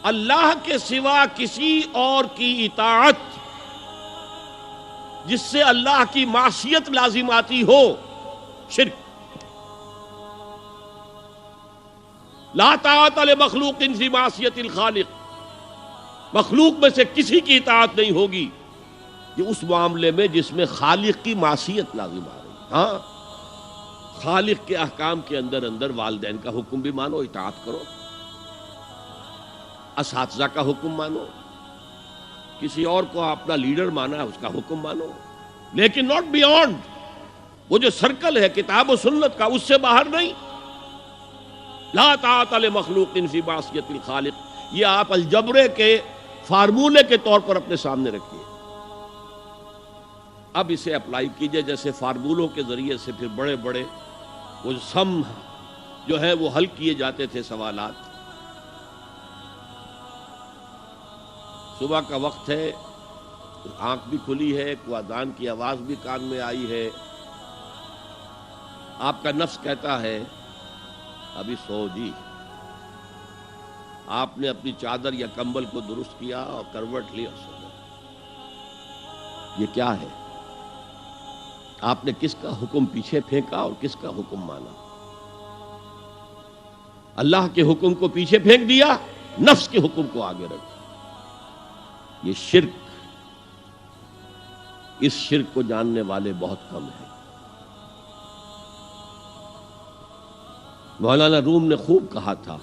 اللہ کے سوا کسی اور کی اطاعت جس سے اللہ کی معصیت لازم آتی ہو، شرک۔ لا طاعت لمخلوق فی معصیت الخالق، مخلوق میں سے کسی کی اطاعت نہیں ہوگی یہ اس معاملے میں جس میں خالق کی معصیت لازم آ رہی۔ ہاں، خالق کے احکام کے اندر والدین کا حکم بھی مانو، اطاعت کرو، اساتذہ کا حکم مانو، کسی اور کو اپنا لیڈر مانا ہے اس کا حکم مانو، لیکن ناٹ بیونڈ، وہ جو سرکل ہے کتاب و سنت کا اس سے باہر نہیں۔ لا طاعت لمخلوق فی معصیت الخالق، یہ آپ الجبرے کے فارمولے کے طور پر اپنے سامنے رکھیے، اب اسے اپلائی کیجئے۔ جیسے فارمولوں کے ذریعے سے پھر بڑے بڑے وہ سم جو ہے وہ حل کیے جاتے تھے سوالات۔ صبح کا وقت ہے، آنکھ بھی کھلی ہے، کوئی اذان کی آواز بھی کان میں آئی ہے، آپ کا نفس کہتا ہے ابھی سو جی۔ آپ نے اپنی چادر یا کمبل کو درست کیا اور کروٹ لی اور سو گئے۔ یہ کیا ہے؟ آپ نے کس کا حکم پیچھے پھینکا اور کس کا حکم مانا؟ اللہ کے حکم کو پیچھے پھینک دیا، نفس کے حکم کو آگے رکھ۔ یہ شرک، اس شرک کو جاننے والے بہت کم ہیں۔ مولانا روم نے خوب کہا تھا،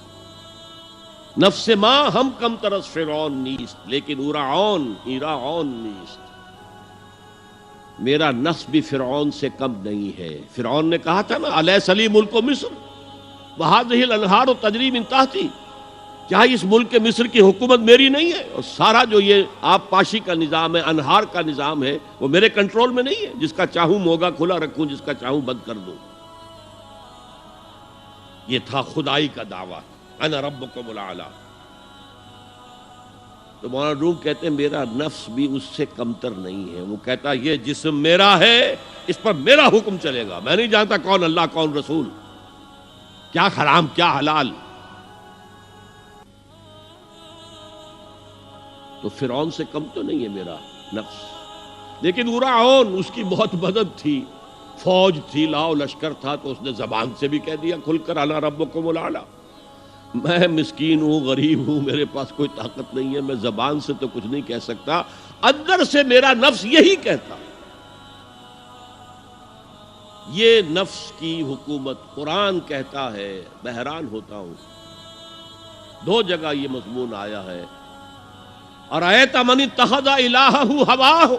نفس ما ہم کم ترس فرعون نیست لیکن اورعون ایراعون نیست۔ میرا نفس بھی فرعون سے کم نہیں ہے۔ فرعون نے کہا تھا نا الیس لی ملک مصر وہذہ الانہار تجری من تحتی، کیا اس ملک مصر کی حکومت میری نہیں ہے؟ اور سارا جو یہ آب پاشی کا نظام ہے، انہار کا نظام ہے، وہ میرے کنٹرول میں نہیں ہے؟ جس کا چاہوں موگا کھلا رکھوں، جس کا چاہوں بند کر دوں۔ یہ تھا خدائی کا دعویٰ، انا ربکم الاعلی۔ تو مولانا روم کہتے ہیں میرا نفس بھی اس سے کمتر نہیں ہے۔ وہ کہتا یہ جسم میرا ہے، اس پر میرا حکم چلے گا، میں نہیں جانتا کون اللہ کون رسول، کیا حرام کیا حلال۔ تو فرعون سے کم تو نہیں ہے میرا نفس، لیکن اورعون اس کی بہت مدد تھی، فوج تھی، لاؤ لشکر تھا، تو اس نے زبان سے بھی کہہ دیا کھل کر انا ربکم الاعلی۔ میں مسکین ہوں، غریب ہوں، میرے پاس کوئی طاقت نہیں ہے، میں زبان سے تو کچھ نہیں کہہ سکتا، اندر سے میرا نفس یہی کہتا۔ یہ نفس کی حکومت قرآن کہتا ہے، میں حیران ہوتا ہوں، دو جگہ یہ مضمون آیا ہے، ارأیت من اتخذ الہہ ہواہ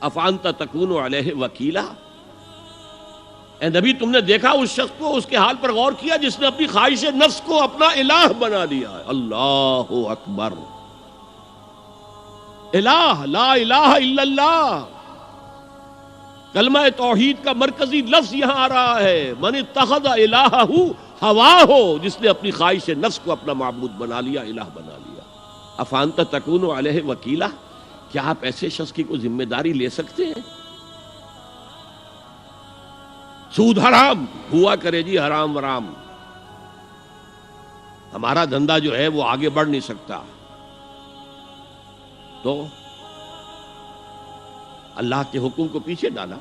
افانت تکون علیہ وکیلا۔ اے نبی تم نے دیکھا اس شخص کو، اس کے حال پر غور کیا جس نے اپنی خواہش نفس کو اپنا الہ بنا لیا ہے۔ اللہ اکبر، الہ، لا الہ الا اللہ، کلمہ توحید کا مرکزی لفظ یہاں آ رہا ہے، من اتخذ الہہ ہواہ، جس نے اپنی خواہش نفس کو اپنا معبود بنا لیا، الہ بنا لیا۔ افانت تکون علیہ وکیلا، کیا آپ ایسے شخص کی کوئی ذمہ داری لے سکتے ہیں؟ سود حرام ہوا کرے جی، حرام ورام، ہمارا دھندا جو ہے وہ آگے بڑھ نہیں سکتا، تو اللہ کے حکم کو پیچھے ڈالا،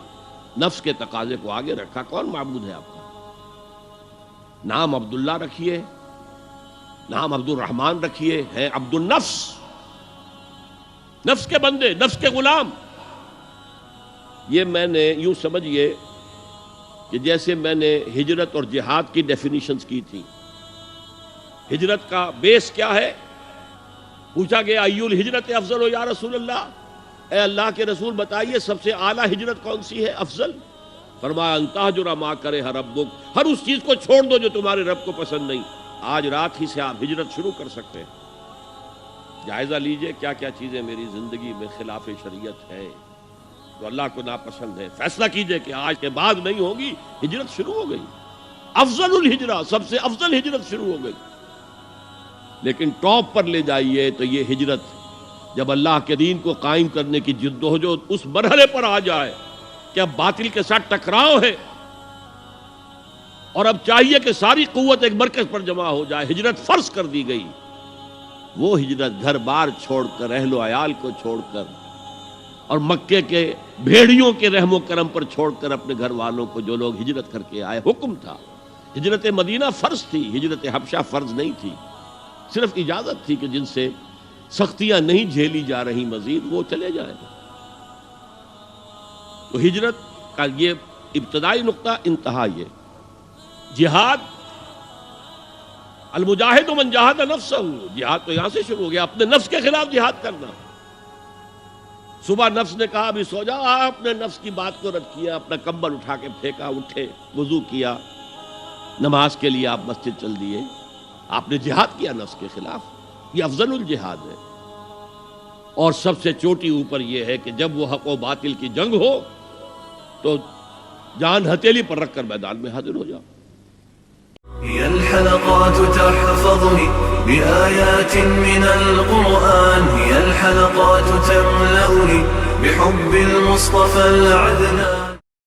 نفس کے تقاضے کو آگے رکھا۔ کون معبود ہے آپ کا؟ نام عبداللہ رکھیے، نام عبد الرحمن رکھیے، ہے عبد النفس، نفس کے بندے، نفس کے غلام۔ یہ میں نے یوں سمجھئے کہ جیسے میں نے ہجرت اور جہاد کی ڈیفینیشنز کی تھی۔ ہجرت کا بیس کیا ہے؟ پوچھا گیا ایو الہجرت افضل ہو یا رسول اللہ، اے اللہ کے رسول بتائیے سب سے اعلیٰ ہجرت کون سی ہے، افضل؟ فرمایا ان تہجر ما کرہ ربک، ہر اس چیز کو چھوڑ دو جو تمہارے رب کو پسند نہیں۔ آج رات ہی سے آپ ہجرت شروع کر سکتے ہیں۔ جائزہ لیجئے کیا کیا چیزیں میری زندگی میں خلاف شریعت ہے، جو اللہ کو ناپسند ہے، فیصلہ کیجئے کہ آج کے بعد نہیں ہوگی۔ ہجرت شروع ہو گئی، افضل الہجرہ، سب سے افضل ہجرت شروع ہو گئی۔ لیکن ٹاپ پر لے جائیے تو یہ ہجرت جب اللہ کے دین کو قائم کرنے کی جدوجہد اس مرحلے پر آ جائے کہ اب باطل کے ساتھ ٹکراؤ ہے اور اب چاہیے کہ ساری قوت ایک مرکز پر جمع ہو جائے، ہجرت فرض کر دی گئی، وہ ہجرت گھر بار چھوڑ کر، اہل و عیال کو چھوڑ کر، اور مکے کے بھیڑیوں کے رحم و کرم پر چھوڑ کر اپنے گھر والوں کو جو لوگ ہجرت کر کے آئے، حکم تھا۔ ہجرت مدینہ فرض تھی، ہجرت حبشہ فرض نہیں تھی، صرف اجازت تھی کہ جن سے سختیاں نہیں جھیلی جا رہی مزید وہ چلے جائیں۔ تو ہجرت کا یہ ابتدائی نقطہ، انتہا یہ جہاد، المجاہد من جاہد نفسہ، جہاد تو یہاں سے شروع ہو گیا، اپنے نفس کے خلاف جہاد کرنا۔ صبح نفس نے کہا ابھی سو جا، آپ نے نفس کی بات کو رد کیا، اپنا کمبل اٹھا کے پھینکا، اٹھے، وضو کیا، نماز کے لیے آپ مسجد چل دیے، آپ نے جہاد کیا نفس کے خلاف۔ یہ افضل الجہاد ہے، اور سب سے چوٹی اوپر یہ ہے کہ جب وہ حق و باطل کی جنگ ہو تو جان ہتھیلی پر رکھ کر میدان میں حاضر ہو جاؤ۔ هي الحلقات تحفظني بآيات من القرآن، هي الحلقات تملأني بحب المصطفى العدنان.